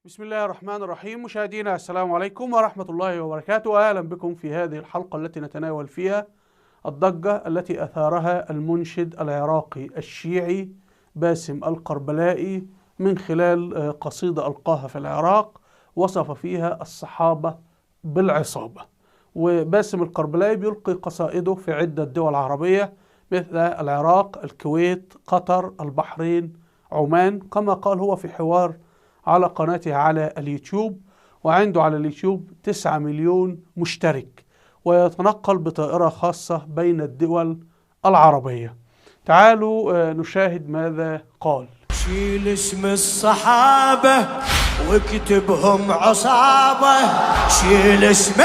بسم الله الرحمن الرحيم. مشاهدينا السلام عليكم ورحمة الله وبركاته. أهلا بكم في هذه الحلقة التي نتناول فيها الضجة التي أثارها المنشد العراقي الشيعي باسم القربلائي من خلال قصيدة ألقاها في العراق وصف فيها الصحابة بالعصابة. وباسم القربلائي بيلقي قصائده في عدة دول عربية مثل العراق، الكويت، قطر، البحرين، عمان، كما قال هو في حوار على قناته على اليوتيوب، وعنده على اليوتيوب 9 مليون مشترك، ويتنقل بطائرة خاصة بين الدول العربية. تعالوا نشاهد ماذا قال. شيل اسم الصحابة واكتبهم عصابة، شيل اسم.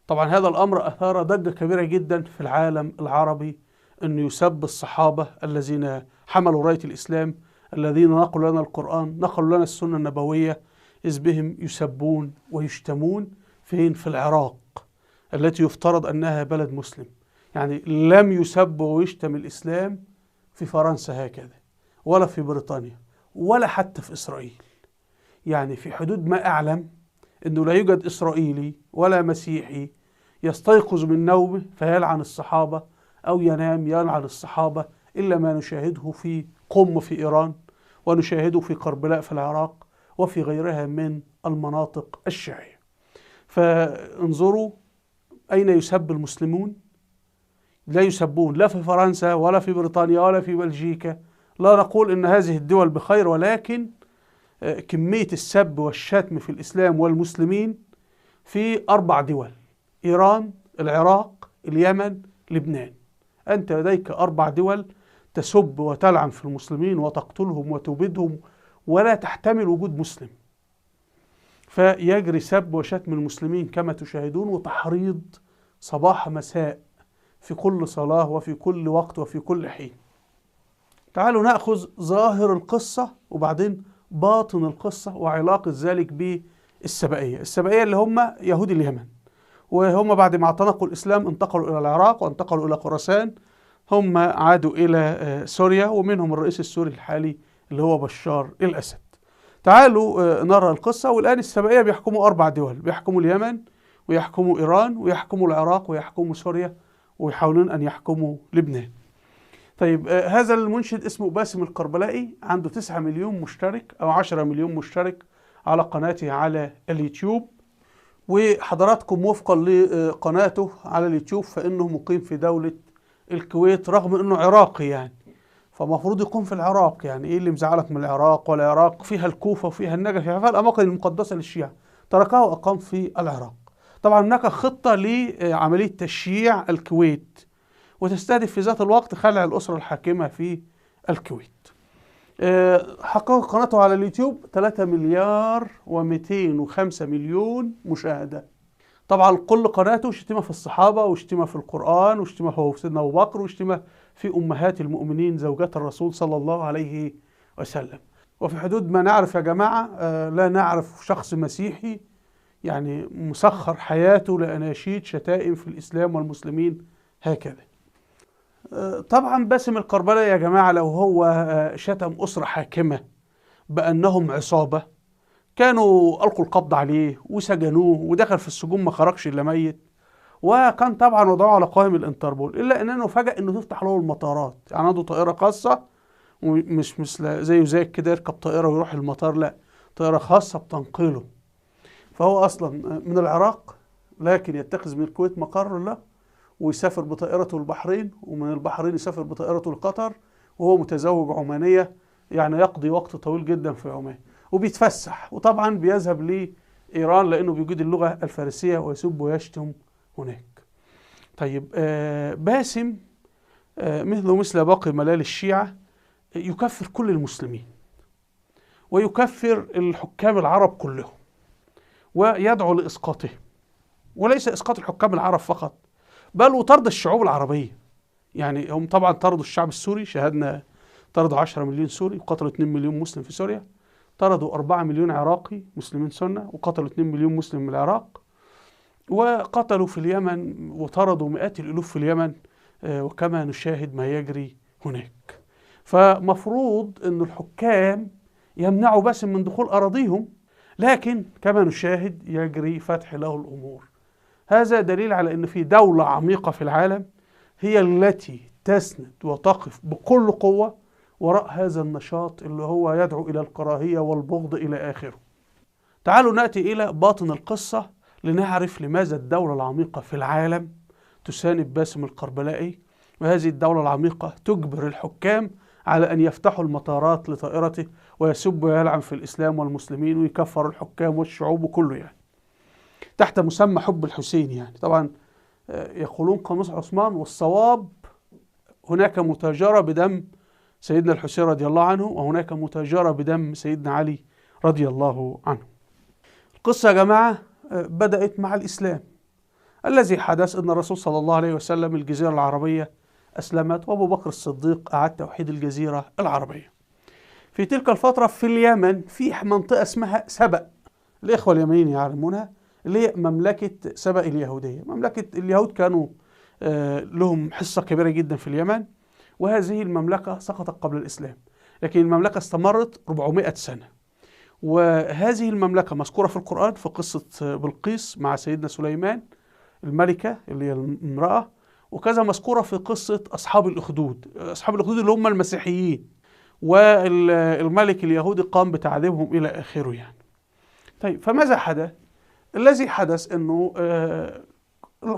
طبعا هذا الأمر أثار ضجة كبيرة جدا في العالم العربي، أنه يسب الصحابة الذين حملوا راية الإسلام، الذين نقلوا لنا القرآن، نقلوا لنا السنة النبوية، إذ بهم يسبون ويشتمون في العراق التي يفترض أنها بلد مسلم. يعني لم يسب ويشتم الإسلام في فرنسا هكذا، ولا في بريطانيا، ولا حتى في إسرائيل. يعني في حدود ما أعلم أنه لا يوجد إسرائيلي ولا مسيحي يستيقظ من نومه فيلعن الصحابة أو ينام يلعن الصحابة إلا ما نشاهده في قم في إيران، ونشاهده في كربلاء في العراق، وفي غيرها من المناطق الشيعية. فانظروا أين يسب المسلمون. لا يسبون لا في فرنسا ولا في بريطانيا ولا في بلجيكا. لا نقول إن هذه الدول بخير، ولكن كمية السب والشتم في الإسلام والمسلمين في 4 دول: إيران، العراق، اليمن، لبنان. أنت لديك 4 دول تسب وتلعن في المسلمين وتقتلهم وتبيدهم ولا تحتمل وجود مسلم. فيجري سب وشتم المسلمين كما تشاهدون، وتحريض صباح مساء في كل صلاة وفي كل وقت وفي كل حين. تعالوا نأخذ ظاهر القصة وبعدين باطن القصة وعلاقة ذلك بالسبائية. السبائية اللي هم يهود اليمن، وهم بعد ما اعتنقوا الإسلام انتقلوا إلى العراق وانتقلوا إلى خراسان. هم عادوا إلى سوريا، ومنهم الرئيس السوري الحالي اللي هو بشار الأسد. تعالوا نرى القصة. والآن السبائية بيحكموا 4 دول، بيحكموا اليمن ويحكموا إيران ويحكموا العراق ويحكموا سوريا، ويحاولون أن يحكموا لبنان. طيب هذا المنشد اسمه باسم القربلائي، عنده 9 مليون مشترك أو 10 مليون مشترك على قناته على اليوتيوب. وحضراتكم وفقا لقناته على اليوتيوب فإنه مقيم في دولة الكويت، رغم إنه عراقي يعني، فمفروض يكون في العراق. يعني إيه اللي مزعلك من العراق؟ والعراق فيها الكوفة وفيها النجف، فيها الأماكن المقدسة للشيعة، تركه وأقام في العراق. طبعا هناك خطة لعملية تشييع الكويت، وتستهدف في ذات الوقت خلع الأسرة الحاكمة في الكويت. حقق قناته على اليوتيوب 3 مليار و205 مليون مشاهدة. طبعا كل قناته شتيمة في الصحابة، وشتيمة في القرآن، وشتيمة في سيدنا أبو بكر، وشتيمة في أمهات المؤمنين زوجات الرسول صلى الله عليه وسلم. وفي حدود ما نعرف يا جماعة لا نعرف شخص مسيحي يعني مسخر حياته لأناشيد شتائم في الإسلام والمسلمين هكذا. طبعا باسم القربلائي يا جماعة لو هو شتم أسرة حاكمة بأنهم عصابة، كانوا ألقوا القبض عليه وسجنوه ودخل في السجون ما خرجش إلا ميت، وكان طبعا وضعوه على قائمة الانتربول. إلا أنه فجأة أنه تفتح له المطارات. يعني عنده طائرة خاصة، ومش مثل زيه كده يركب طائرة ويروح المطار، لا، طائرة خاصة بتنقله. فهو أصلا من العراق، لكن يتخذ من الكويت مقر له، ويسافر بطائرته البحرين، ومن البحرين يسافر بطائرته لقطر، وهو متزوج عمانية، يعني يقضي وقت طويل جدا في عمان وبيتفسح. وطبعا بيذهب لإيران لأنه بيجيد اللغة الفارسية ويسب ويشتم هناك. طيب باسم مثله مثل باقي ملال الشيعة يكفر كل المسلمين، ويكفر الحكام العرب كلهم، ويدعو لإسقاطهم، وليس إسقاط الحكام العرب فقط، بل وطرد الشعوب العربية. يعني هم طبعا طردوا الشعب السوري، شاهدنا طردوا 10 مليون سوري وقتلوا 2 مليون مسلم في سوريا. طردوا 4 مليون عراقي مسلمين سنة وقتلوا 2 مليون مسلم من العراق. وقتلوا في اليمن وطردوا مئات الألوف في اليمن، وكما نشاهد ما يجري هناك. فمفروض أن الحكام يمنعوا باسم من دخول أراضيهم، لكن كما نشاهد يجري فتح له الأمور. هذا دليل على أن في دولة عميقة في العالم هي التي تسند وتقف بكل قوة وراء هذا النشاط اللي هو يدعو إلى الكراهية والبغض إلى آخره. تعالوا نأتي إلى باطن القصة لنعرف لماذا الدولة العميقة في العالم تساند باسم الكربلائي، وهذه الدولة العميقة تجبر الحكام على أن يفتحوا المطارات لطائرته ويسب ويلعن في الإسلام والمسلمين ويكفر الحكام والشعوب كله، يعني تحت مسمى حب الحسين. يعني طبعا يقولون قاموس عثمان، والصواب هناك متاجرة بدم سيدنا الحسين رضي الله عنه، وهناك متاجرة بدم سيدنا علي رضي الله عنه. القصة يا جماعة بدأت مع الإسلام. الذي حدث أن الرسول صلى الله عليه وسلم الجزيرة العربية أسلمت، وأبو بكر الصديق أعاد توحيد الجزيرة العربية. في تلك الفترة في اليمن في منطقة اسمها سبأ، الإخوة اليمنيين يعلمونها، اللي هي مملكة سبأ اليهودية. مملكة اليهود كانوا لهم حصة كبيرة جدا في اليمن، وهذه المملكة سقطت قبل الإسلام، لكن المملكة استمرت 400 سنة. وهذه المملكة مذكورة في القرآن في قصة بلقيس مع سيدنا سليمان الملكة اللي هي المرأة، وكذا مذكورة في قصة أصحاب الأخدود. أصحاب الأخدود اللي هم المسيحيين، والملك اليهودي قام بتعذيبهم إلى آخره يعني. طيب فماذا حدث؟ الذي حدث أنه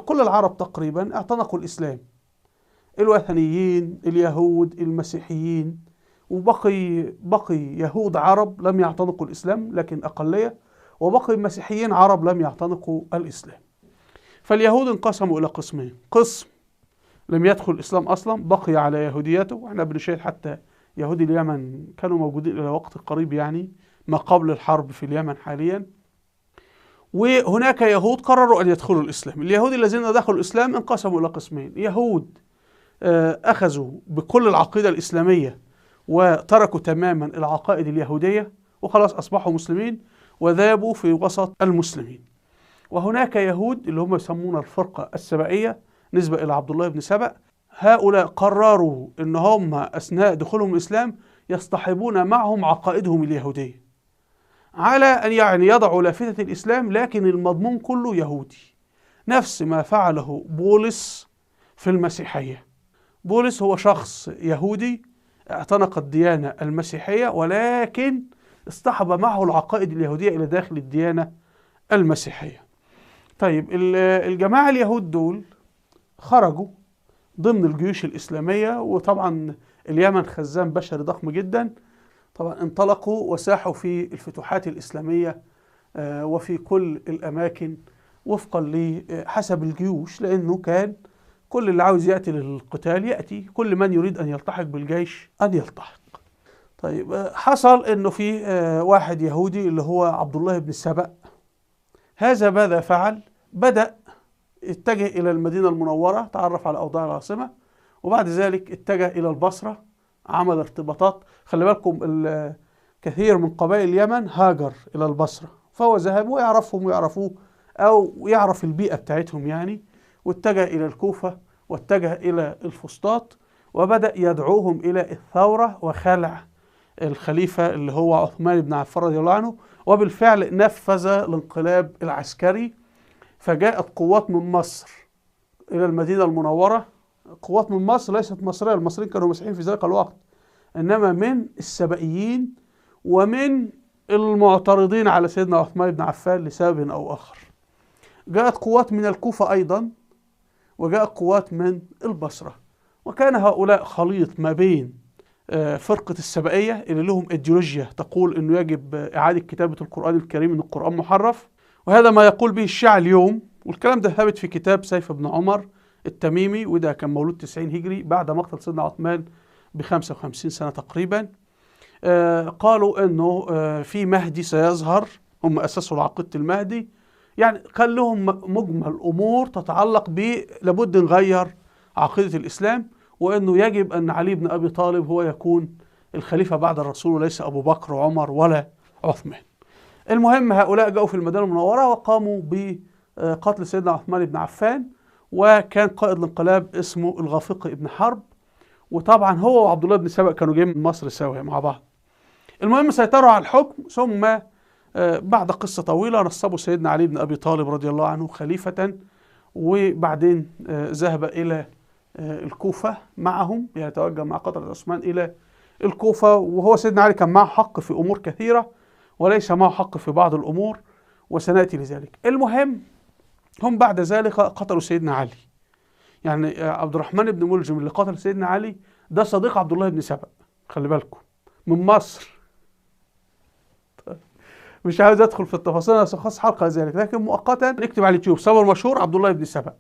كل العرب تقريبا اعتنقوا الإسلام، الوثنيين، اليهود، المسيحيين، وبقي يهود عرب لم يعتنقوا الإسلام لكن أقلية، وبقي مسيحيين عرب لم يعتنقوا الإسلام. فاليهود انقسموا إلى قسمين: قسم لم يدخل الإسلام أصلا بقي على يهوديته، وإحنا بنشاهد حتى يهودي اليمن كانوا موجودين إلى وقت قريب، يعني ما قبل الحرب في اليمن حاليا. وهناك يهود قرروا أن يدخلوا الإسلام. اليهود الذين دخلوا الإسلام انقسموا إلى قسمين: يهود أخذوا بكل العقيدة الإسلامية وتركوا تماما العقائد اليهودية وخلاص أصبحوا مسلمين وذابوا في وسط المسلمين. وهناك يهود اللي هم يسمون الفرقة السبائية نسبة إلى عبد الله بن سبأ، هؤلاء قرروا أن هم أثناء دخولهم الإسلام يصطحبون معهم عقائدهم اليهودية على أن يعني يضعوا لافتة الإسلام، لكن المضمون كله يهودي، نفس ما فعله بولس في المسيحية. بولس هو شخص يهودي اعتنق الديانة المسيحية، ولكن اصطحب معه العقائد اليهودية إلى داخل الديانة المسيحية. طيب الجماعة اليهود دول خرجوا ضمن الجيوش الإسلامية، وطبعا اليمن خزان بشري ضخم جدا، طبعا انطلقوا وساحوا في الفتوحات الإسلامية وفي كل الأماكن وفقا لحسب الجيوش، لأنه كان كل اللي عاوز يأتي للقتال يأتي، كل من يريد أن يلتحق بالجيش أن يلتحق. طيب حصل أنه في واحد يهودي اللي هو عبد الله بن سبأ، هذا ماذا فعل؟ بدأ اتجه إلى المدينة المنورة، تعرف على أوضاع العاصمة، وبعد ذلك اتجه إلى البصرة، عمل ارتباطات. خلي بالكم كثير من قبائل اليمن هاجر إلى البصرة، فهو ذهب ويعرفهم ويعرفوه أو يعرف البيئة بتاعتهم يعني، واتجه إلى الكوفة واتجه إلى الفسطاط، وبدأ يدعوهم إلى الثورة وخلع الخليفة اللي هو عثمان بن عفان رضي الله عنه. وبالفعل نفذ الانقلاب العسكري، فجاءت قوات من مصر إلى المدينة المنورة. قوات من مصر ليست مصرية، المصريين كانوا مسيحيين في ذلك الوقت، إنما من السبائيين ومن المعترضين على سيدنا عثمان بن عفان لسبب أو آخر. جاءت قوات من الكوفة أيضا، وجاءت قوات من البصرة، وكان هؤلاء خليط ما بين فرقة السبائية اللي لهم إيديولوجيا تقول أنه يجب إعادة كتابة القرآن الكريم، أن القرآن محرف، وهذا ما يقول به الشيعة اليوم، والكلام ده ثابت في كتاب سيف بن عمر التميمي، وده كان مولود 90 هجري بعد مقتل سيدنا عثمان ب55 سنة تقريبا. قالوا أنه في مهدي سيظهر، هم أسسوا عقيدة المهدي، يعني كان لهم مجمل أمور تتعلق لابد نغير عقيدة الإسلام، وأنه يجب أن علي بن أبي طالب هو يكون الخليفة بعد الرسول وليس أبو بكر وعمر ولا عثمان. المهم هؤلاء جاءوا في المدينة المنورة وقاموا بقتل سيدنا عثمان بن عفان، وكان قائد الانقلاب اسمه الغافقي بن حرب، وطبعا هو وعبد الله بن سبأ كانوا جايين من مصر سوا مع بعض. المهم سيطروا على الحكم، ثم بعد قصة طويلة نصبوا سيدنا علي بن أبي طالب رضي الله عنه خليفة، وبعدين ذهب إلى الكوفة معهم، يتوجه مع قطر عثمان إلى الكوفة. وهو سيدنا علي كان معه حق في أمور كثيرة وليس معه حق في بعض الأمور، وسنأتي لذلك. المهم هم بعد ذلك قتلوا سيدنا علي. يعني عبد الرحمن بن ملجم اللي قتل سيدنا علي ده صديق عبد الله بن سبأ، خلي بالكم، من مصر. مش عاوز ادخل في التفاصيل، انا سأخصص حلقه ذلك، لكن مؤقتا اكتب على اليوتيوب صبر مشهور عبد الله بن سبأ،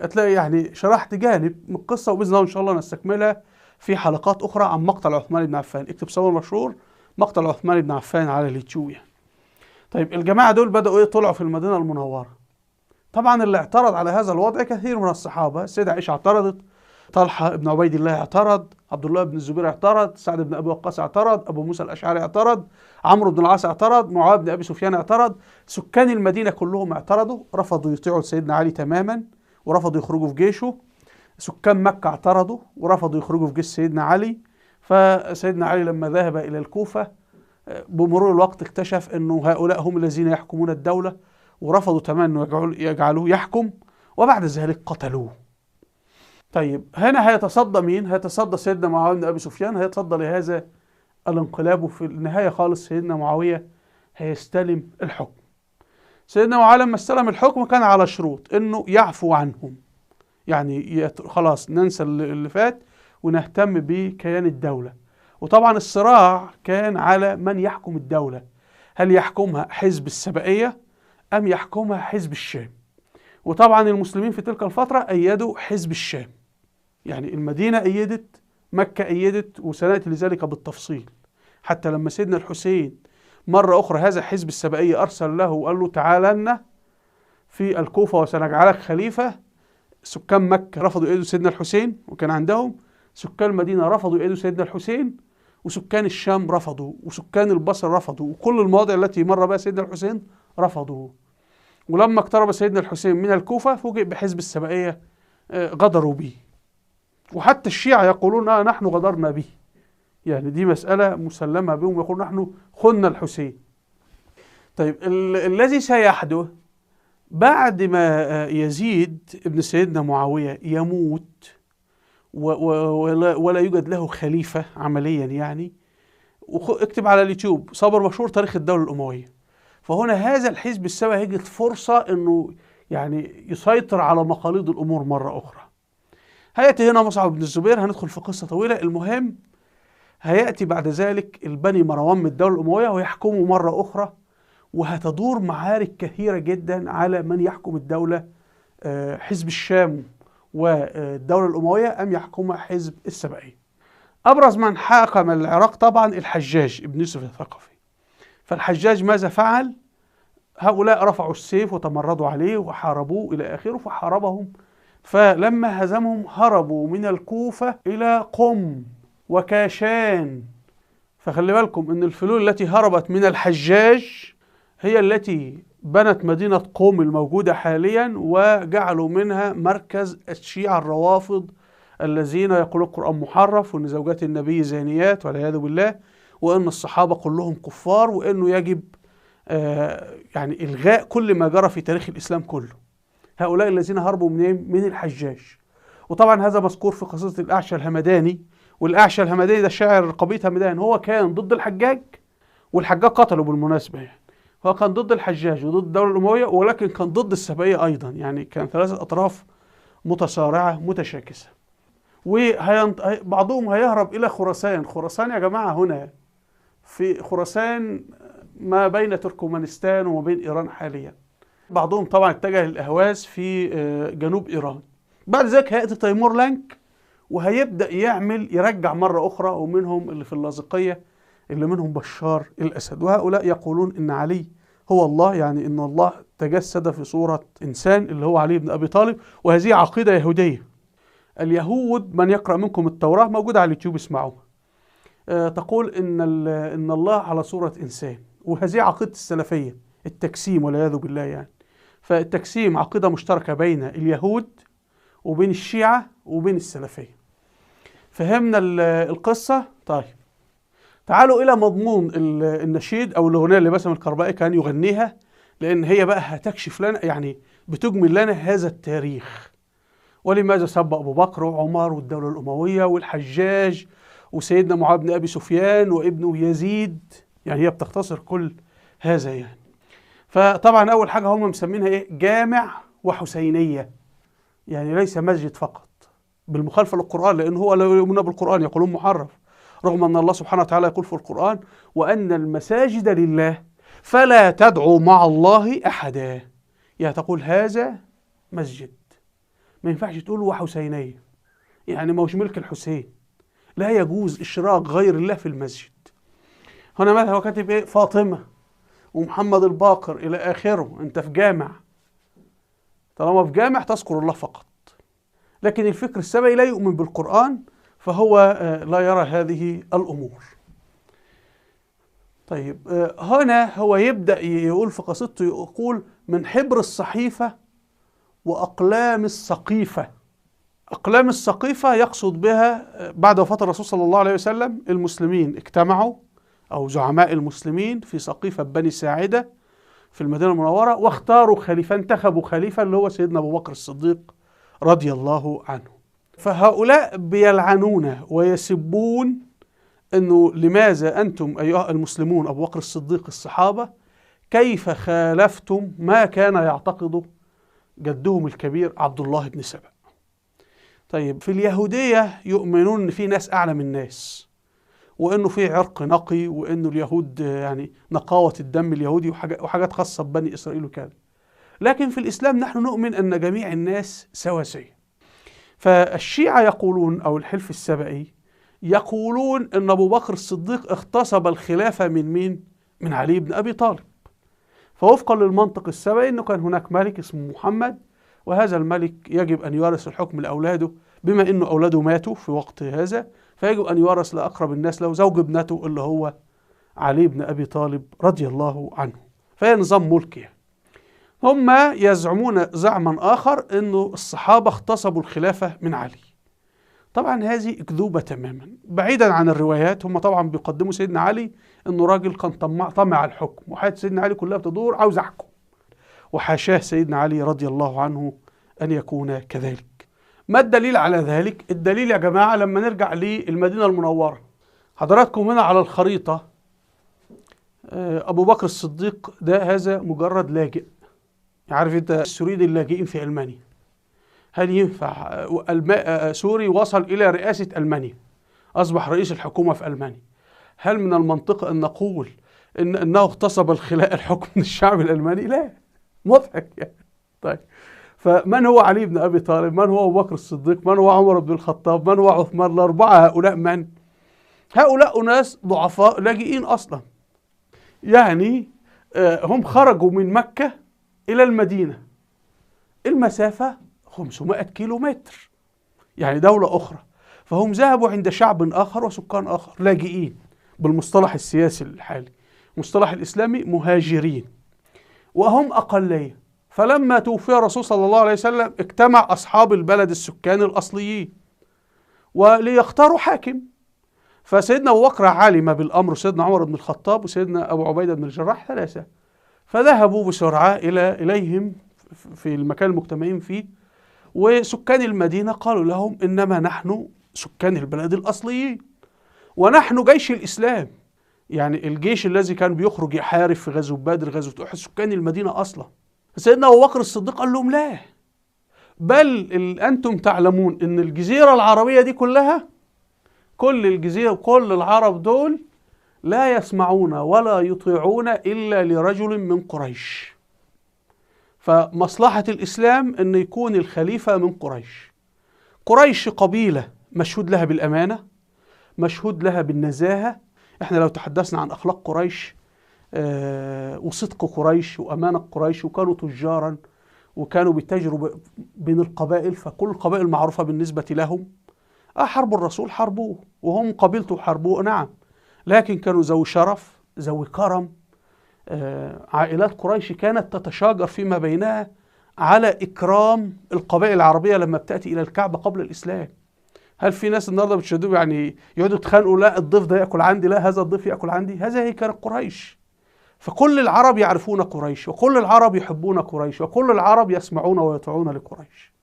هتلاقي يعني شرحت جانب من القصه، وباذن الله ان شاء الله نستكملها في حلقات اخرى عن مقتل عثمان بن عفان. اكتب صبر مشهور مقتل عثمان بن عفان على اليوتيوب يعني. طيب الجماعه دول بداوا طلعوا في المدينه المنوره. طبعا اللي اعترض على هذا الوضع كثير من الصحابه، السيده عائشه اعترضت، طلحه بن عبيد الله اعترض، عبد الله بن الزبير اعترض، سعد بن ابي وقاص اعترض، ابو موسى الاشعري اعترض، عمرو بن العاص اعترض، معاويه بن ابي سفيان اعترض، سكان المدينه كلهم اعترضوا، رفضوا يطيعوا سيدنا علي تماما ورفضوا يخرجوا في جيشه. سكان مكه اعترضوا ورفضوا يخرجوا في جيش سيدنا علي. فسيدنا علي لما ذهب الى الكوفه بمرور الوقت اكتشف انه هؤلاء هم الذين يحكمون الدوله، ورفضوا تماما يجعلوه يحكم، وبعد ذلك قتلوه. طيب هنا هيتصدى مين؟ هيتصدى سيدنا معاويه بن ابي سفيان، هيتصدى لهذا الانقلاب، وفي النهايه خالص سيدنا معاويه هيستلم الحكم. سيدنا معاويه لما استلم الحكم كان على شروط انه يعفو عنهم، يعني خلاص ننسى اللي فات ونهتم بكيان الدوله. وطبعا الصراع كان على من يحكم الدوله، هل يحكمها حزب السبائيه ام يحكمها حزب الشام؟ وطبعا المسلمين في تلك الفتره ايدوا حزب الشام، يعني المدينة أيدت، مكة أيدت، وسنأتي لذلك بالتفصيل. حتى لما سيدنا الحسين مرة أخرى هذا حزب السبائية أرسل له وقال له تعال لنا في الكوفة وسنجعلك خليفة، سكان مكة رفضوا يأيدوا سيدنا الحسين وكان عندهم، سكان المدينة رفضوا يأيدوا سيدنا الحسين، وسكان الشام رفضوا، وسكان البصر رفضوا، وكل المواضع التي مر بها سيدنا الحسين رفضوا. ولما اقترب سيدنا الحسين من الكوفة فوجئ بحزب السبائية غدروا به، وحتى الشيعة يقولون نحن غدرنا به، يعني دي مسألة مسلمة بهم، يقولون نحن خنا الحسين. طيب الذي سيحدث بعد ما يزيد ابن سيدنا معاوية يموت ولا يوجد له خليفة عمليا يعني، اكتب على اليوتيوب صبر مشهور تاريخ الدولة الأموية. فهنا هذا الحزب السبعي هيجد فرصة انه يعني يسيطر على مقاليد الأمور مرة أخرى. هيأتي هنا مصعب بن الزبير، هندخل في قصة طويلة. المهم هيأتي بعد ذلك البني مروان من الدولة الأموية ويحكموا مرة أخرى، وهتدور معارك كثيرة جدا على من يحكم الدولة، حزب الشام والدولة الأموية أم يحكمها حزب السبعي. أبرز من حكم العراق طبعا الحجاج ابن يوسف الثقفي. فالحجاج ماذا فعل؟ هؤلاء رفعوا السيف وتمردوا عليه وحاربوه إلى آخره، فحاربهم، فلما هزمهم هربوا من الكوفة إلى قم وكاشان. فخلي بالكم أن الفلول التي هربت من الحجاج هي التي بنت مدينة قم الموجودة حاليا، وجعلوا منها مركز الشيعة الروافض الذين يقولون القرآن محرف، وأن زوجات النبي زانيات والعياذ بالله، وأن الصحابة كلهم كفار، وأنه يجب يعني إلغاء كل ما جرى في تاريخ الإسلام كله. هؤلاء الذين هربوا من الحجاج. وطبعا هذا مذكور في قصيدة الأعشى الهمداني، والأعشى الهمداني ده شاعر قبيلة همدان، هو كان ضد الحجاج، والحجاج قتله بالمناسبة يعني. هو كان ضد الحجاج وضد الدولة الأموية، ولكن كان ضد السبائية أيضا، يعني كان ثلاثة أطراف متصارعة متشاكسة. وبعضهم هيهرب إلى خراسان. خراسان يا جماعة هنا في خراسان ما بين تركمانستان وما بين إيران حاليا. بعضهم طبعا اتجه للأهواز في جنوب إيران. بعد ذلك هيأتي تيمور لانك وهيبدأ يرجع مرة أخرى، ومنهم اللي في اللاذقية اللي منهم بشار الأسد. وهؤلاء يقولون إن علي هو الله، يعني إن الله تجسد في صورة إنسان اللي هو علي بن أبي طالب. وهذه عقيدة يهودية. اليهود من يقرأ منكم التوراة موجودة على اليوتيوب اسمعوها، تقول إن الله على صورة إنسان. وهذه عقيدة السلفية، التجسيم والعياذ بالله يعني. فالتجسيم عقيدة مشتركة بين اليهود وبين الشيعة وبين السلفية. فهمنا القصة؟ طيب تعالوا إلى مضمون النشيد أو الأغنية اللي باسم الكربائي كان يغنيها، لأن هي بقى هتكشف لنا، يعني بتجمل لنا هذا التاريخ، ولماذا سب أبو بكر وعمر والدولة الأموية والحجاج وسيدنا معاوية بن أبي سفيان وابنه يزيد. يعني هي بتختصر كل هذا يعني. فطبعا أول حاجة هم مسمينها إيه؟ جامع وحسينية، يعني ليس مسجد فقط، بالمخالفة للقرآن، لأن هو لا يؤمنون بالقرآن، يقولون محرف، رغم أن الله سبحانه وتعالى يقول في القرآن: وأن المساجد لله فلا تدعوا مع الله أحدا. يعني تقول هذا مسجد، ما ينفعش تقول وحسينية، يعني ما هوش ملك الحسين، لا يجوز إشراك غير الله في المسجد. هنا مثلا هو كاتب إيه؟ فاطمة ومحمد الباقر إلى آخره. أنت في جامع، طالما في جامع تذكر الله فقط. لكن الفكر السبعي لا يؤمن بالقرآن، فهو لا يرى هذه الأمور. طيب هنا هو يبدأ يقول في قصيدته، يقول: من حبر الصحيفة وأقلام السقيفة. أقلام السقيفة يقصد بها بعد وفاة الرسول صلى الله عليه وسلم المسلمين اجتمعوا، أو زعماء المسلمين في سقيفة بني ساعدة في المدينة المنورة، واختاروا خليفة، انتخبوا خليفة اللي هو سيدنا أبو بكر الصديق رضي الله عنه. فهؤلاء بيلعنون ويسبون أنه لماذا أنتم أيها المسلمون أبو بكر الصديق الصحابة كيف خالفتم ما كان يعتقده جدهم الكبير عبد الله بن سبأ. طيب في اليهودية يؤمنون أن في ناس أعلى من الناس، وأنه في عرق نقي، وأنه اليهود يعني نقاوة الدم اليهودي وحاجات خاصة ببني إسرائيل وكذا. لكن في الإسلام نحن نؤمن أن جميع الناس سواسية. فالشيعة يقولون، أو الحلف السبئي يقولون أن أبو بكر الصديق اغتصب الخلافة من مين؟ من علي بن أبي طالب. فوفقا للمنطق السبئي أنه كان هناك ملك اسمه محمد، وهذا الملك يجب أن يورث الحكم لأولاده، بما أنه أولاده ماتوا في وقت هذا، فيجب أن يورث لأقرب الناس له، زوج ابنته اللي هو علي بن أبي طالب رضي الله عنه. فهي نظام ملكي. هم يزعمون زعما آخر أنه الصحابة اغتصبوا الخلافة من علي. طبعا هذه أكذوبة تماما، بعيدا عن الروايات. هم طبعا بيقدموا سيدنا علي أنه راجل كان طمع الحكم، وحياة سيدنا علي كلها بتدور عاوز أحكم، وحاشاه سيدنا علي رضي الله عنه أن يكون كذلك. ما الدليل على ذلك؟ الدليل يا جماعة لما نرجع للمدينة المنورة. حضراتكم هنا على الخريطة أبو بكر الصديق ده هذا مجرد لاجئ. عارف أنت السوريين اللاجئين في ألمانيا، هل ينفع سوري وصل إلى رئاسة ألمانيا، أصبح رئيس الحكومة في ألمانيا، هل من المنطق أن نقول أنه اغتصب الحكم من الشعب الألماني؟ لا، مضحك يعني. طيب فمن هو علي بن أبي طالب؟ من هو أبو بكر الصديق؟ من هو عمر بن الخطاب؟ من هو عثمان؟ الأربعة هؤلاء من؟ هؤلاء ناس ضعفاء لاجئين أصلا. يعني هم خرجوا من مكة إلى المدينة، المسافة 500 كيلو متر، يعني دولة أخرى. فهم ذهبوا عند شعب آخر وسكان آخر، لاجئين بالمصطلح السياسي الحالي، مصطلح الإسلامي مهاجرين، وهم أقلية. فلما توفي الرسول صلى الله عليه وسلم اجتمع أصحاب البلد السكان الأصليين وليختاروا حاكم. فسيدنا أبو بكر علم بالأمر، سيدنا عمر بن الخطاب وسيدنا أبو عبيدة بن الجراح ثلاثة، فذهبوا بسرعة إليهم في المكان المجتمعين فيه. وسكان المدينة قالوا لهم: إنما نحن سكان البلد الأصليين، ونحن جيش الإسلام، يعني الجيش الذي كان بيخرج يحارب في غزوة بدر، غزوة أحد، سكان المدينة أصلا. سيدنا أبو بكر الصديق قال لهم: لا، بل أنتم تعلمون أن الجزيرة العربية دي كلها، كل الجزيرة وكل العرب دول لا يسمعون ولا يطيعون إلا لرجل من قريش. فمصلحة الإسلام أن يكون الخليفة من قريش. قريش قبيلة مشهود لها بالأمانة، مشهود لها بالنزاهة. احنا لو تحدثنا عن أخلاق قريش وصدق قريش وأمانة قريش، وكانوا تجارا وكانوا بيتاجروا بين القبائل، فكل القبائل معروفة بالنسبة لهم. حرب الرسول حربوه، وهم قبيلته حربوه، نعم، لكن كانوا ذوي شرف، ذوي كرم. عائلات قريش كانت تتشاجر فيما بينها على إكرام القبائل العربية لما بتأتي إلى الكعبة قبل الإسلام. هل في ناس النهارده بتشدوا يعني يقعدوا يتخانقوا، لا الضيف ده ياكل عندي، لا هذا الضيف ياكل عندي؟ هذا هي كانت قريش. فكل العرب يعرفون قريش، وكل العرب يحبون قريش، وكل العرب يسمعون ويطيعون لقريش.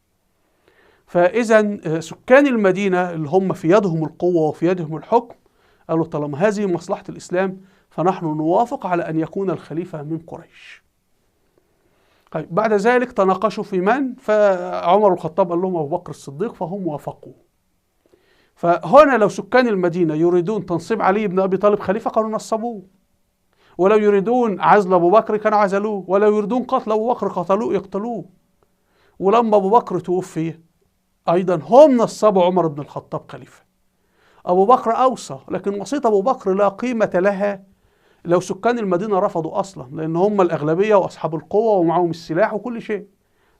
فإذا سكان المدينة اللي هم في يدهم القوة وفي يدهم الحكم قالوا طالما هذه مصلحة الإسلام فنحن نوافق على أن يكون الخليفة من قريش. طيب بعد ذلك تناقشوا في من، فعمر الخطاب قال لهم أبو بكر الصديق، فهم وافقوا. فهنا لو سكان المدينة يريدون تنصيب علي بن أبي طالب خليفة كانوا نصبوه، ولو يريدون عزل أبو بكر كانوا عزلوه، ولو يريدون قتل أبو بكر قتلوه يقتلوه. ولما أبو بكر توفي أيضا هم نصبوا عمر بن الخطاب خليفة. أبو بكر أوصى، لكن وصية أبو بكر لا قيمة لها لو سكان المدينة رفضوا أصلا، لأن هم الأغلبية وأصحاب القوة ومعهم السلاح وكل شيء.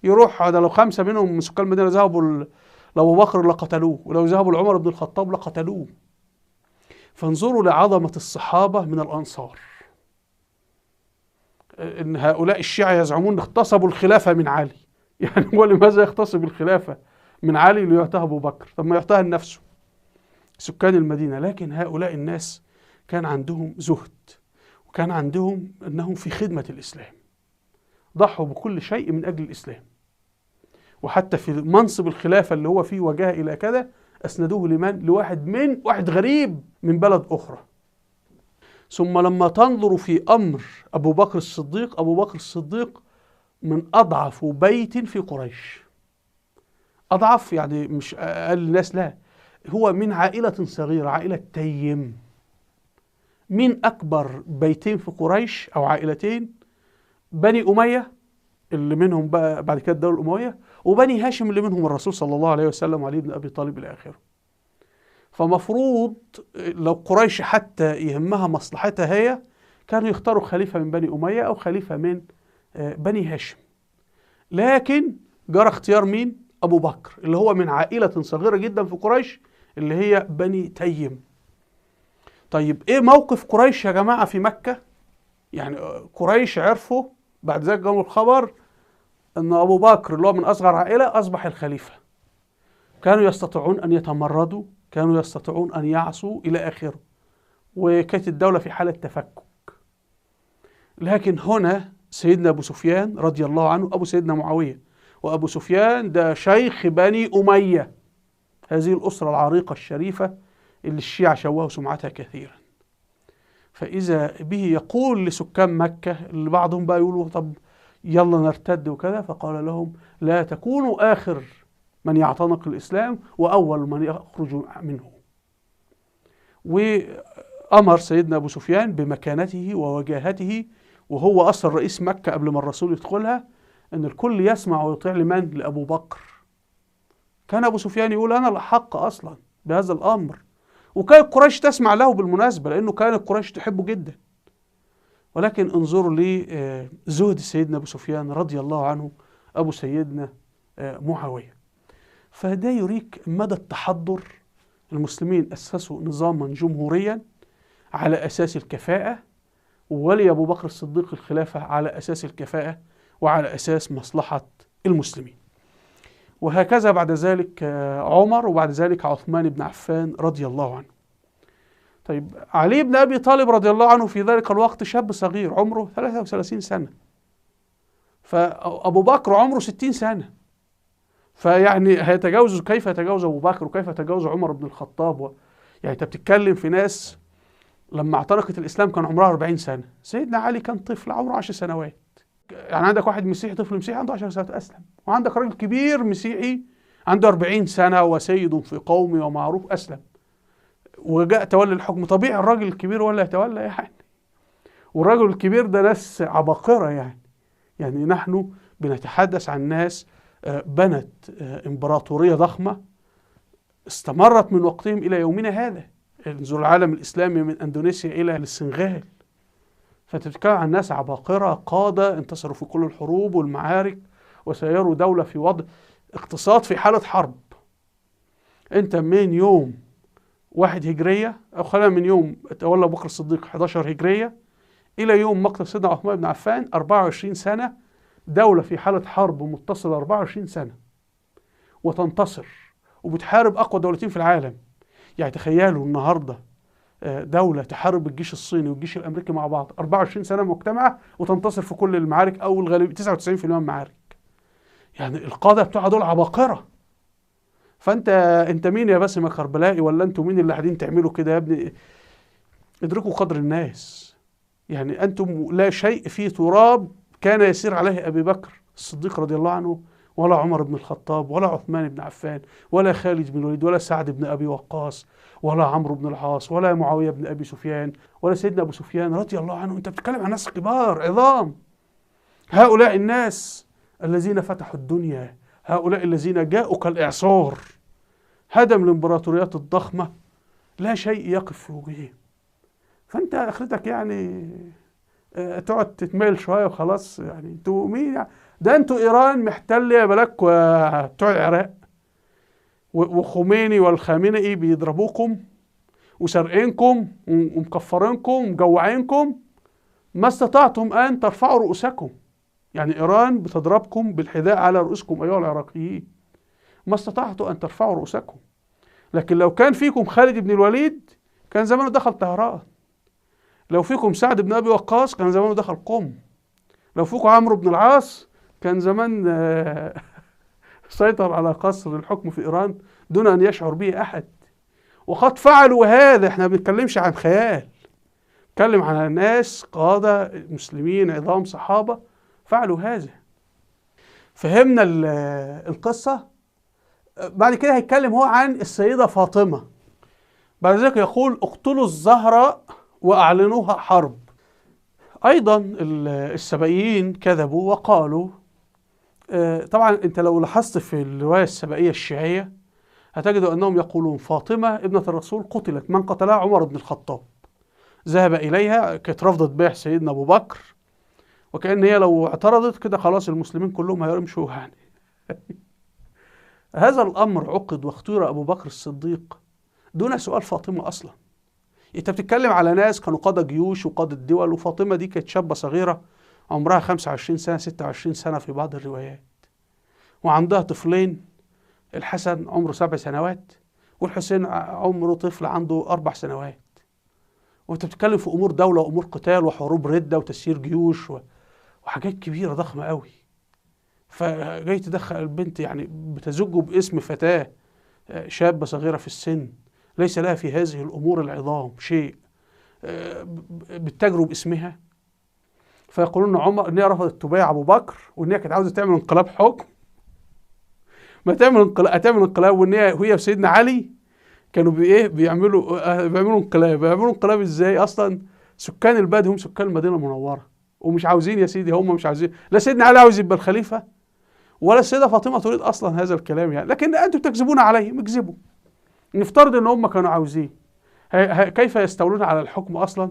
يروح هذا لو 5 منهم من سكان المدينة ذهبوا لأبو بكر لقتلوه، ولو ذهبوا لعمر بن الخطاب لقتلوه. فانظروا لعظمة الصحابة من الأنصار، إن هؤلاء الشيعة يزعمون اغتصبوا الخلافة من علي. يعني هو لماذا يغتصب الخلافة من علي ليعطيها أبو بكر؟ طب ما يعطيها لنفسه سكان المدينة. لكن هؤلاء الناس كان عندهم زهد، وكان عندهم أنهم في خدمة الإسلام، ضحوا بكل شيء من أجل الإسلام. وحتى في منصب الخلافة اللي هو فيه وجاه إلى كذا أسندوه لمن؟ لواحد غريب من بلد أخرى. ثم لما تنظروا في أمر أبو بكر الصديق، أبو بكر الصديق من أضعف بيت في قريش. أضعف يعني مش أقل الناس، لا، هو من عائلة صغيرة، عائلة تيم. من أكبر بيتين في قريش أو عائلتين؟ بني أمية اللي منهم بقى بعد كده الدولة الأموية، وبني هاشم اللي منهم الرسول صلى الله عليه وسلم وعلي بن أبي طالب إلى آخره. فمفروض لو قريش حتى يهمها مصلحتها هي كانوا يختاروا خليفة من بني أمية أو خليفة من بني هاشم. لكن جرى اختيار مين؟ أبو بكر، اللي هو من عائلة صغيرة جدا في قريش اللي هي بني تيم. طيب إيه موقف قريش يا جماعة في مكة؟ يعني قريش عرفوا بعد ذلك جاءوا الخبر أن أبو بكر اللي هو من أصغر عائلة أصبح الخليفة. كانوا يستطيعون أن يتمردوا، كانوا يستطيعون أن يعصوا إلى آخره، وكانت الدولة في حالة تفكك. لكن هنا سيدنا أبو سفيان رضي الله عنه، أبو سيدنا معاوية، وأبو سفيان ده شيخ بني أمية، هذه الأسرة العريقة الشريفة اللي الشيعة شوهوا سمعتها كثيرا. فإذا به يقول لسكان مكة اللي بعضهم بقى يقولوا طب يلا نرتد وكذا، فقال لهم لا تكونوا آخر من يعتنق الإسلام وأول من يخرج منه. وأمر سيدنا أبو سفيان بمكانته ووجاهته، وهو أصل رئيس مكة قبل ما الرسول يدخلها، أن الكل يسمع ويطيع لمن؟ لأبو بكر. كان أبو سفيان يقول أنا الأحق أصلا بهذا الأمر، وكانت قريش تسمع له بالمناسبة لأنه كانت قريش تحبه جدا. ولكن انظروا لزهد سيدنا أبو سفيان رضي الله عنه أبو سيدنا معاوية. فده يريك مدى التحضر. المسلمين أسسوا نظاما جمهوريا على أساس الكفاءة، وولي أبو بكر الصديق الخلافة على أساس الكفاءة وعلى أساس مصلحة المسلمين. وهكذا بعد ذلك عمر، وبعد ذلك عثمان بن عفان رضي الله عنه. طيب علي بن أبي طالب رضي الله عنه في ذلك الوقت شاب صغير عمره 33 سنة، فأبو بكر عمره 60 سنة. فيعني هيتجاوز، كيف يتجاوز أبو بكر وكيف يتجاوز عمر بن الخطاب؟ يعني أنت بتتكلم في ناس لما اعتنقت الإسلام كان عمرها 40 سنة. سيدنا علي كان طفل عمره 10 سنوات. يعني عندك واحد مسيحي، طفل مسيحي عنده 10 سنوات أسلم، وعندك راجل كبير مسيحي عنده 40 سنة وسيد في قومه ومعروف أسلم، وجاء تولي الحكم. طبيعي الراجل الكبير ولا يتولى يعني، والراجل الكبير ده ناس عباقرة يعني نحن بنتحدث عن ناس بنت إمبراطورية ضخمة استمرت من وقتهم إلى يومنا هذا. انظر العالم الإسلامي من أندونيسيا إلى السنغال. فتتكلم عن ناس عباقرة قادة انتصروا في كل الحروب والمعارك وسيروا دولة في وضع اقتصاد في حالة حرب. انت من يوم 1 هجرية أو خلينا من يوم تولى أبو بكر الصديق 11 هجرية إلى يوم مقتل سيدنا عثمان بن عفان 24 سنة، دولة في حالة حرب متصلة 24 سنة وتنتصر وبتحارب أقوى دولتين في العالم. يعني تخيلوا النهاردة دولة تحارب الجيش الصيني والجيش الأمريكي مع بعض 24 سنة مجتمعة وتنتصر في كل المعارك أو الغالب 99% من المعارك. يعني القادة بتوعها دول عباقرة. فأنت مين يا باسم يا كربلائي، ولا أنتوا مين اللي قاعدين تعملوا كده يا ابني؟ ادركوا قدر الناس. يعني أنتم لا شيء في تراب كان يسير عليه أبي بكر الصديق رضي الله عنه، ولا عمر بن الخطاب، ولا عثمان بن عفان، ولا خالد بن الوليد، ولا سعد بن أبي وقاص، ولا عمرو بن العاص، ولا معاوية بن أبي سفيان، ولا سيدنا أبو سفيان رضي الله عنه. أنت بتتكلم عن ناس كبار عظام. هؤلاء الناس الذين فتحوا الدنيا، هؤلاء الذين جاءوا كالإعصار، هدم الإمبراطوريات الضخمة، لا شيء يقف في وجههم. فأنت آخرتك يعني تقعد تتميل شوية وخلاص. يعني انتوا مين يعني؟ ده انتوا إيران محتلة بلاك بتوع العراق، وخميني والخامنئي بيضربوكم وسرقينكم ومكفرينكم ومجوعينكم، ما استطعتم أن ترفعوا رؤوسكم. يعني إيران بتضربكم بالحذاء على رؤوسكم أيها العراقيين، ما استطعتوا أن ترفعوا رؤوسكم. لكن لو كان فيكم خالد بن الوليد كان زمانه دخل طهران، لو فيكم سعد بن أبي وقاص كان زمانه دخل قم، لو فيكم عمرو بن العاص كان زمان سيطر على قصر الحكم في إيران دون أن يشعر به أحد. وقد فعلوا هذا. احنا ما بنتكلمش عن خيال، نتكلم عن ناس قادة مسلمين عظام صحابة فعلوا هذا. فهمنا القصة. بعد كده هيتكلم هو عن السيدة فاطمة. بعد ذلك يقول اقتلوا الزهراء وأعلنوها حرب. أيضا السبائيين كذبوا وقالوا، طبعا أنت لو لاحظت في الرواية السبائية الشيعية هتجد أنهم يقولون فاطمة ابنة الرسول قتلت، من قتلها عمر بن الخطاب، ذهب إليها، كانت رفضت بيع سيدنا أبو بكر، وكأن هي لو اعترضت كده خلاص المسلمين كلهم هيمشوا يعني. هذا الأمر عقد واختير أبو بكر الصديق دون سؤال فاطمة أصلا. أنت بتتكلم على ناس كانوا قادة جيوش وقادة دول، وفاطمة دي كانت شابة صغيرة عمرها 25 سنة 26 سنة في بعض الروايات، وعندها طفلين، الحسن عمره 7 سنوات والحسين عمره طفل عنده 4 سنوات. وانت بتتكلم في امور دولة وامور قتال وحروب ردة وتسيير جيوش وحاجات كبيرة ضخمة قوي. فجاي تدخل البنت يعني بتزج باسم فتاة شابة صغيرة في السن ليس لها في هذه الامور العظام شيء، بتجرب اسمها. فيقولون عمر ان هي رفضت تبايع ابو بكر، وان هي كانت عاوزة تعمل انقلاب حكم. ما تعمل انقلاب وان هي وسيدنا علي كانوا بيعملوا انقلاب ازاي؟ اصلا سكان البلد هم سكان المدينه المنوره ومش عاوزين يا سيدي، هم مش عاوزين، لا سيدنا علي عاوز يبقى الخليفه ولا السيده فاطمه تريد اصلا هذا الكلام يعني. لكن انتم تكذبون عليهم، اكذبوا. نفترض ان هم كانوا عاوزين، كيف يستولون على الحكم اصلا؟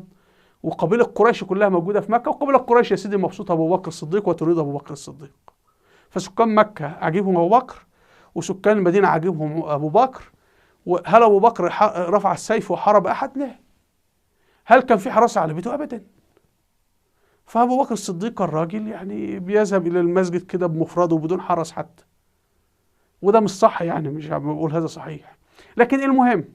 وقبيله قريش كلها موجوده في مكه، وقبيله قريش يا سيدي مبسوطه ابو بكر الصديق وتريد ابو بكر الصديق. فسكان مكه عاجبهم ابو بكر، وسكان المدينه عاجبهم ابو بكر. وهل أبو بكر رفع السيف وحارب أحد؟ لا. هل كان في حراسة على بيته؟ أبدا. فأبو بكر الصديق الراجل يعني بيذهب إلى المسجد كده بمفرده وبدون حرس حتى، وده مش صح يعني، مش بقول هذا صحيح. لكن المهم،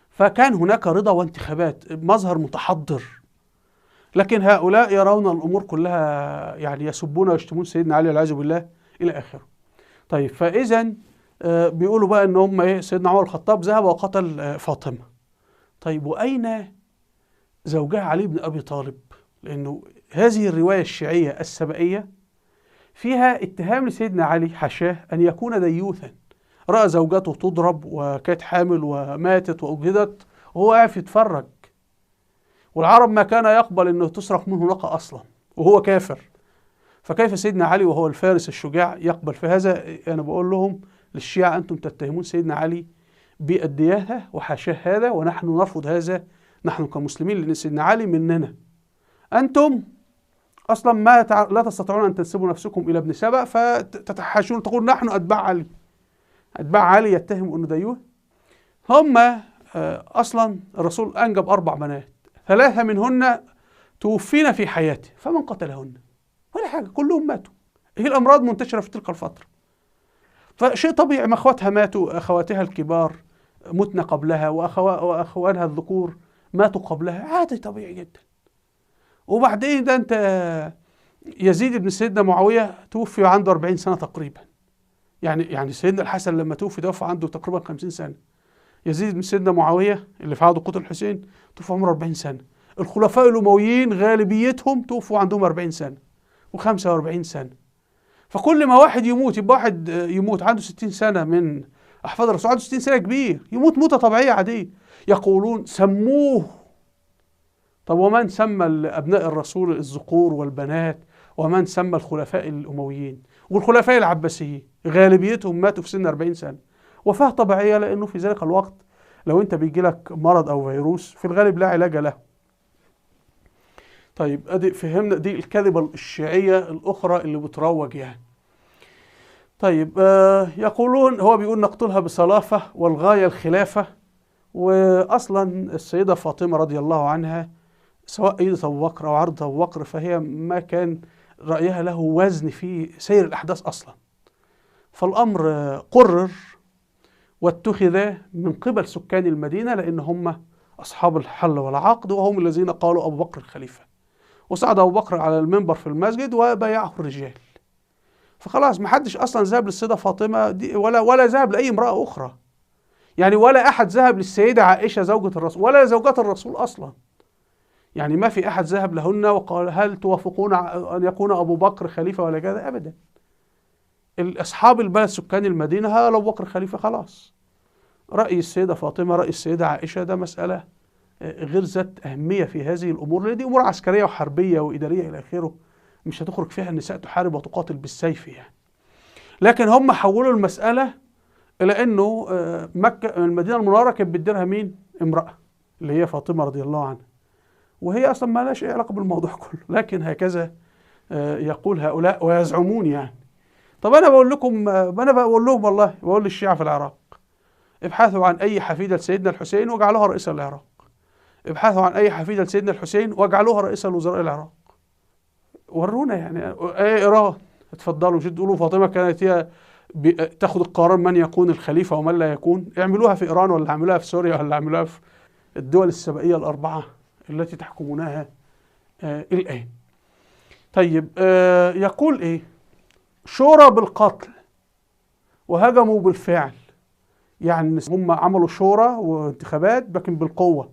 فكان هناك رضا وانتخابات، مظهر متحضر. لكن هؤلاء يرون الأمور كلها يعني يسبون ويشتمون سيدنا علي والعياذ بالله إلى آخره. طيب فإذا بيقولوا بقى ان هم سيدنا عمر الخطاب ذهب وقتل فاطمه. طيب واين زوجها علي بن ابي طالب؟ لانه هذه الروايه الشيعيه السبائيه فيها اتهام لسيدنا علي حاشاه ان يكون ديوثا، راى زوجته تضرب وكانت حامل وماتت واجهدت وهو قاعد يتفرج، والعرب ما كان يقبل انه تسرق منه ناقه اصلا وهو كافر. فكيف سيدنا علي وهو الفارس الشجاع يقبل في هذا؟ انا بقول لهم للشيعة أنتم تتهمون سيدنا علي بالدياثة وحاشاه هذا، ونحن نرفض هذا نحن كمسلمين، لأن سيدنا علي مننا. أنتم أصلا لا تستطيعون أن تنسبوا نفسكم إلى ابن سبأ، فتتحاشون تقول نحن أتباع علي. أتباع علي يتهم أنه ديوث. هم أصلا الرسول أنجب 4 بنات، 3 منهن توفين في حياته، فمن قتلهن؟ ولا حاجة، كلهم ماتوا. هي الأمراض منتشرة في تلك الفترة. فشيء طبيعي، ما اخواتها ماتوا، اخواتها الكبار متن قبلها، واخوانها الذكور ماتوا قبلها، عادي طبيعي جدا. وبعدين ده انت يزيد بن سيدنا معاوية توفي عنده 40 سنة تقريبا. يعني سيدنا الحسن لما توفي عنده تقريبا 50 سنة. يزيد بن سيدنا معاوية اللي في عهده قتل الحسين توفى عمره 40 سنة. الخلفاء الأمويين غالبيتهم توفوا عندهم 40 سنة و45 سنة. فكل ما واحد يموت يبقى واحد يموت عنده 60 سنة من أحفاد الرسول، عنده 60 سنة كبير، يموت موتة طبيعية عادية. يقولون سموه. طب ومن سمى أبناء الرسول الذكور والبنات؟ ومن سمى الخلفاء الأمويين والخلفاء العباسيين؟ غالبيتهم ماتوا في سن 40 سنة، وفاة طبيعية، لأنه في ذلك الوقت لو أنت بيجي لك مرض أو فيروس في الغالب لا علاج له. طيب أدي فهمنا دي الكذبة الشيعية الأخرى اللي بتروج يعني. طيب يقولون هو بيقول نقتلها بصلافة والغاية الخلافة. وأصلا السيدة فاطمة رضي الله عنها سواء أيدة أبو بكر أو عرض أبو بكر فهي ما كان رأيها له وزن في سير الأحداث أصلا. فالأمر قرر واتخذ من قبل سكان المدينة، لأن هم أصحاب الحل والعقد، وهم الذين قالوا أبو بكر الخليفة. وصعد أبو بكر على المنبر في المسجد وبايعه الرجال. فخلاص ما حدش أصلا ذهب للسيدة فاطمة دي ولا ذهب لأي امرأة أخرى. يعني ولا أحد ذهب للسيدة عائشة زوجة الرسول ولا زوجات الرسول أصلا. يعني ما في أحد ذهب لهن وقال هل توافقون أن يكون أبو بكر خليفة ولا كذا؟ أبدا. أصحاب البلد سكان المدينة هل أبو بكر خليفة خلاص. رأي السيدة فاطمة رأي السيدة عائشة ده مسألة غير ذات أهمية في هذه الأمور، لأن دي أمور عسكرية وحربية وإدارية إلى آخره، مش هتخرج فيها النساء تحارب وتقاتل بالسيف يعني. لكن هم حولوا المسألة إلى أنه مكة المدينة المنورة كانت بتديرها مين؟ امرأة اللي هي فاطمة رضي الله عنها، وهي أصلا ما لهاش أي علاقة بالموضوع كله، لكن هكذا يقول هؤلاء ويزعمون يعني. طب أنا بقول لكم، أنا بقول لهم والله، بقول للشيعة في العراق ابحثوا عن أي حفيدة لسيدنا الحسين واجعلوها رئيسا للعراق. ابحثوا عن أي حفيدة لسيدنا الحسين واجعلوها رئيسا لوزراء العراق. ورونا يعني ايه إيران، اتفضلوا مش تقولوا فاطمة كانت هي تاخد القرار من يكون الخليفة ومن لا يكون. اعملوها في إيران ولا اعملوها في سوريا ولا اعملوها في الدول السبائية الأربعة التي تحكمونها الآن. طيب يقول ايه؟ شورى بالقتل وهجموا بالفعل. يعني هم عملوا شورى وانتخابات لكن بالقوة.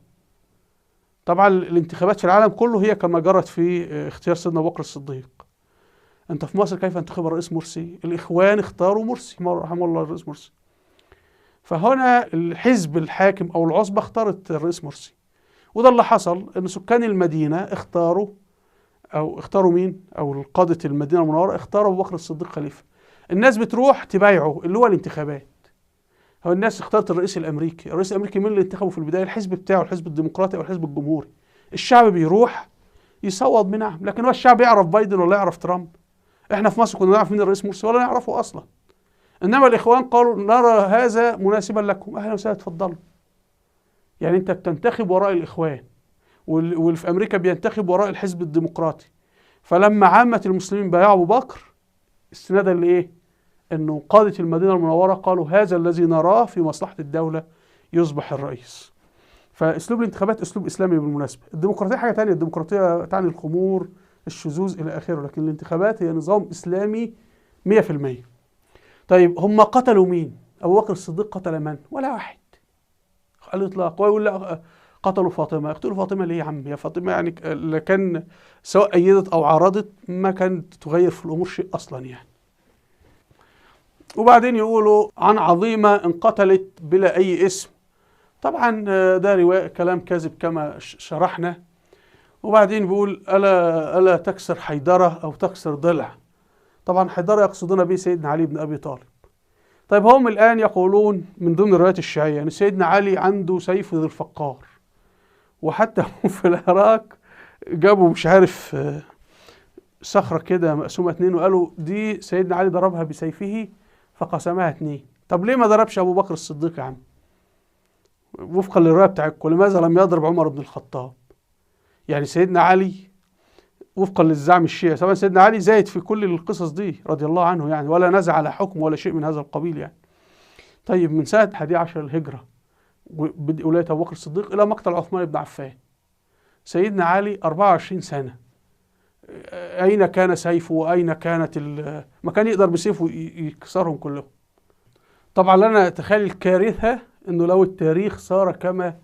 طبعا الانتخابات في العالم كله هي كما جرت في اختيار سيدنا أبو بكر الصديق. انت في مصر كيف انتخب الرئيس مرسي؟ الإخوان اختاروا مرسي رحمه الله الرئيس مرسي. فهنا الحزب الحاكم أو العصبة اختارت الرئيس مرسي، وده اللي حصل، ان سكان المدينة اختاروا مين؟ او قادة المدينة المنورة اختاروا أبو بكر الصديق خليفة. الناس بتروح تبايعه اللي هو الانتخابات. هو الناس اختارت الرئيس الامريكي، الرئيس الامريكي مين اللي انتخبه في البداية؟ الحزب بتاعه، الحزب الديمقراطي او الحزب الجمهوري. الشعب بيروح يصوت بنعم، لكن هو الشعب يعرف بايدن ولا يعرف ترامب؟ احنا في مصر كنا نعرف مين الرئيس مرسي ولا نعرفه اصلا. انما الاخوان قالوا نرى هذا مناسبا لكم، اهلا وسهلا اتفضلوا. يعني انت بتنتخب وراء الاخوان، واللي في امريكا بينتخب وراء الحزب الديمقراطي. فلما عامة المسلمين بايعوا ابو بكر استنادا لايه؟ انه قادة المدينة المنورة قالوا هذا الذي نراه في مصلحة الدولة يصبح الرئيس. فاسلوب الانتخابات اسلوب اسلامي بالمناسبة. الديمقراطية حاجة تانية، الديمقراطية تعني الخمور، الشذوذ الى اخره، لكن الانتخابات هي نظام اسلامي 100%. طيب هم قتلوا مين؟ ابو بكر الصديق قتل من؟ ولا واحد على الاطلاق. ويقول لا قتلوا فاطمة. يقتلوا فاطمة ليه يا عم؟ يا فاطمة يعني كان سواء أيدت أو عارضت ما كانت تغير في الأمور شيء أصلا يعني. وبعدين يقولوا عن عظيمة انقتلت بلا أي اسم. طبعا ده رواية كلام كاذب كما شرحنا. وبعدين بيقول ألا تكسر حيدرة أو تكسر ضلع. طبعا حيدرة يقصدون به سيدنا علي بن أبي طالب. طيب هم الآن يقولون من ضمن الروايات الشيعية أن سيدنا علي عنده سيف ذي الفقار، وحتى في العراق جابوا مش عارف صخرة كده مقسومة 2 وقالوا دي سيدنا علي ضربها بسيفه فقسمها 2. طب ليه ما ضربش أبو بكر الصديق يا عم؟ وفقا للرواية بتاعتكم لماذا لم يضرب عمر بن الخطاب؟ يعني سيدنا علي وفقا للزعم الشيعي. طبعا سيدنا علي زايد في كل القصص دي رضي الله عنه يعني، ولا نزع على حكم ولا شيء من هذا القبيل يعني. طيب من سنة 11 الهجرة وبدء ولاية أبو بكر الصديق إلى مقتل عثمان بن عفان، سيدنا علي 24 سنة، أين كان سيفه وأين كانت ما كان يقدر بسيفه يكسرهم كلهم. طبعا لنا تخيل الكارثة أنه لو التاريخ صار كما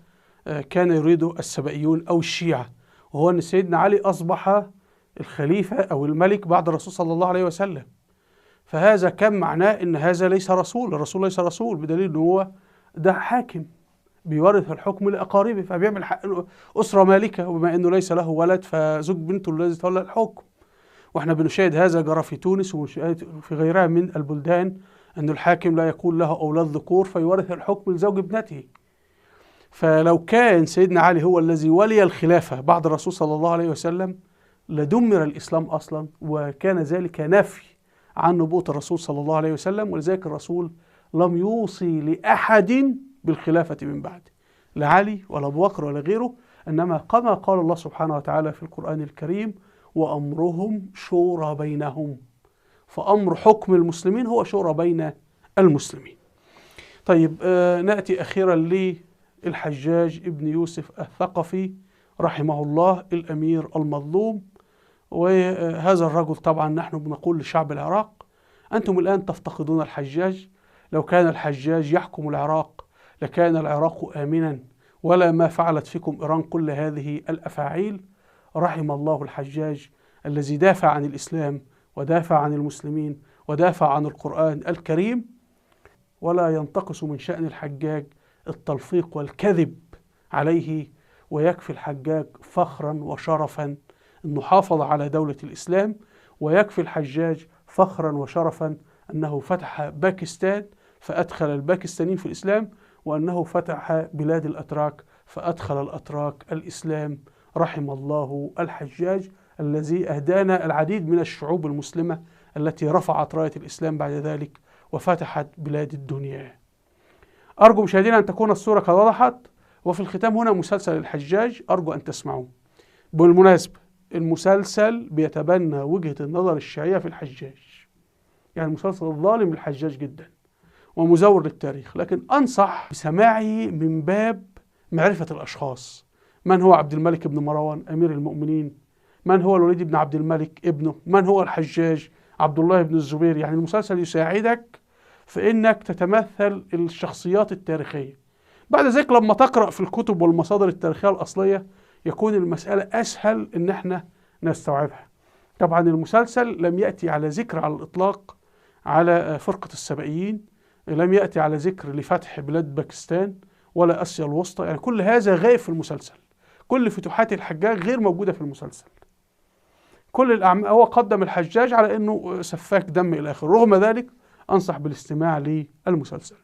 كان يريده السبائيون أو الشيعة، وهو أن سيدنا علي أصبح الخليفة أو الملك بعد الرسول صلى الله عليه وسلم، فهذا كان معناه أن هذا ليس رسول، الرسول ليس رسول، بدليل أنه هو ده حاكم بيورث الحكم لأقاربه، فبيعمل أسرة مالكة، وبما أنه ليس له ولد فزوج بنته الذي تولى الحكم. وإحنا بنشاهد هذا جرى في تونس وفي غيرها من البلدان، أن الحاكم لا يكون له أولاد ذكور فيورث الحكم لزوج ابنته. فلو كان سيدنا علي هو الذي ولي الخلافة بعد الرسول صلى الله عليه وسلم لدمر الإسلام أصلا، وكان ذلك نفي عن نبوة الرسول صلى الله عليه وسلم. ولذلك الرسول لم يوصي لأحد بالخلافة من بعد، لا علي ولا أبو بكر ولا غيره، إنما كما قال الله سبحانه وتعالى في القرآن الكريم: وأمرهم شورى بينهم. فأمر حكم المسلمين هو شورى بين المسلمين. طيب نأتي أخيرا للحجاج ابن يوسف الثقفي رحمه الله، الأمير المظلوم. وهذا الرجل طبعا نحن بنقول لشعب العراق: أنتم الآن تفتقدون الحجاج، لو كان الحجاج يحكم العراق لكان العراق آمنا، ولا ما فعلت فيكم إيران كل هذه الأفاعيل. رحم الله الحجاج الذي دافع عن الإسلام ودافع عن المسلمين ودافع عن القرآن الكريم. ولا ينتقص من شأن الحجاج التلفيق والكذب عليه، ويكفي الحجاج فخرا وشرفا أنه حافظ على دولة الإسلام، ويكفي الحجاج فخرا وشرفا أنه فتح باكستان فأدخل الباكستانيين في الإسلام، وأنه فتح بلاد الأتراك فأدخل الأتراك الإسلام. رحم الله الحجاج الذي أهدانا العديد من الشعوب المسلمة التي رفعت راية الإسلام بعد ذلك وفتحت بلاد الدنيا. أرجو مشاهدينا أن تكون الصورة قد وضحت. وفي الختام هنا مسلسل الحجاج أرجو أن تسمعوه. بالمناسبة المسلسل بيتبنى وجهة النظر الشيعية في الحجاج، يعني المسلسل ظالم للحجاج جدا ومزور للتاريخ، لكن أنصح بسماعه من باب معرفة الأشخاص. من هو عبد الملك بن مروان أمير المؤمنين؟ من هو الوليد بن عبد الملك ابنه؟ من هو الحجاج؟ عبد الله بن الزبير. يعني المسلسل يساعدك في أنك تتمثل الشخصيات التاريخية. بعد ذلك لما تقرأ في الكتب والمصادر التاريخية الأصلية يكون المسألة أسهل إن احنا نستوعبها. طبعا المسلسل لم يأتي على ذكر على الإطلاق على فرقة السبائيين، لم يأتي على ذكر لفتح بلاد باكستان ولا آسيا الوسطى، يعني كل هذا غايب في المسلسل. كل فتوحات الحجاج غير موجودة في المسلسل. كل هو قدم الحجاج على أنه سفاك دم إلى آخره. رغم ذلك أنصح بالاستماع للمسلسل.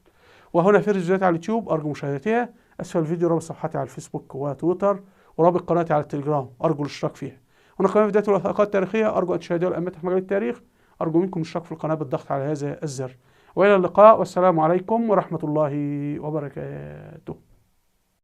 وهنا في فيديوهات على اليوتيوب أرجو مشاهدتها. أسفل الفيديو رابط صفحتي على الفيسبوك وتويتر، ورابط قناتي على التليجرام أرجو الاشتراك فيها. هنا قناة فيديوهات والوثائقات التاريخية أرجو أن تشاهدوها الأئمة في مجال التاريخ. أرجو منكم الاشتراك في القناة بالضغط على هذا الزر. وإلى اللقاء والسلام عليكم ورحمة الله وبركاته.